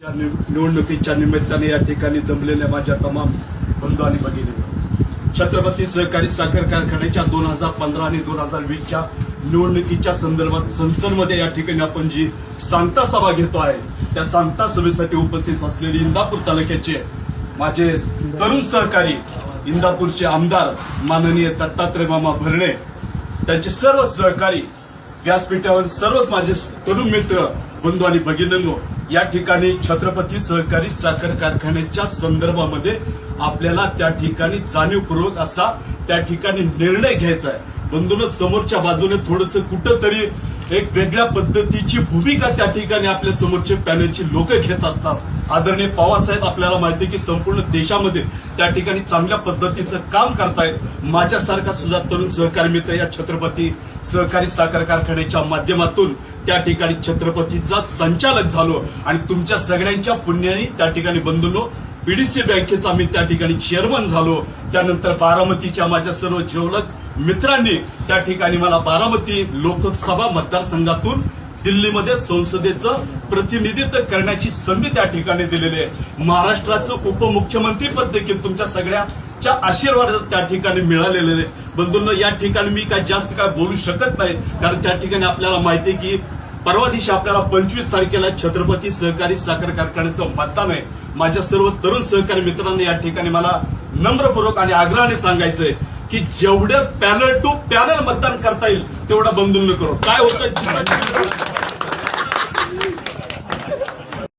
निवडणुकीच्या निमित्ताने या ठिकाणी जमलेल्या माझ्या तमाम बंधू आणि भगिनी, छत्रपती सहकारी साखर कारखान्याच्या 2015 आणि 2020च्या निवडणुकीच्या संदर्भात संसदमध्ये या ठिकाणी आपण जी सांगता सभा घेतो आहे, त्या सांगता सभेसाठी उपस्थित असलेले इंदापूर तालुक्याचे माझे तरुण सहकारी, इंदापूरचे आमदार माननीय दत्तात्रय मामा भरणे, त्यांचे सर्व सहकारी, व्यासपीठावर सर्वच माझे तरुण मित्र, बंधू आणि भगिनींनो, या ठिकाणी छत्रपती सहकारी साखर कारखान्याच्या संदर्भामध्ये आपल्याला त्या ठिकाणी जाणीवपूर्वक असा त्या ठिकाणी निर्णय घ्यायचा आहे। बंधूंनो, समोरच्या बाजूने थोडस कुठंतरी एक वेगळ्या पद्धतीची भूमिका त्या ठिकाणी आपल्या समोरचे पॅनलची लोक घेत असतात। आदरणीय पवार साहेब, आपल्याला माहिती आहे की संपूर्ण देशामध्ये त्या ठिकाणी चांगल्या पद्धतीचं काम करतायत। माझ्यासारखा सुद्धा तरुण सहकारी मित्र या छत्रपती सहकारी साखर कारखान्याच्या माध्यमातून त्या ठिकाणी छत्रपतीचा संचालक झालो आणि तुमच्या सगळ्यांच्या पुण्याने त्या ठिकाणी बंधूंनो पीडीसी बँकेचा मी त्या ठिकाणी चेअरमन झालो। त्यानंतर बारामतीच्या माझ्या सर्व जिवलग मित्रांनी त्या ठिकाणी मला बारामती लोकसभा मतदारसंघातून दिल्लीमध्ये संसदेचं प्रतिनिधित्व करण्याची संधी त्या ठिकाणी दिलेली आहे। महाराष्ट्राचं उपमुख्यमंत्री पद देखील तुमच्या सगळ्याच्या आशीर्वादात त्या ठिकाणी मिळालेले आहे। बंधूंनो, या ठिकाणी मी काय जास्त काय बोलू शकत नाही, कारण त्या ठिकाणी आपल्याला माहिती आहे की परवा दिवशी आपल्याला 25 तारखेला छत्रपती सहकारी साखर कारखान्याचं मतदान आहे। माझ्या सर्व तरुण सहकारी मित्रांनी या ठिकाणी मला नम्रपूर्वक आणि आग्रहाने सांगायचंय की जेवढं पॅनल टू पॅनल मतदान करता येईल तेवढं बंधूंनो करू। काय होतं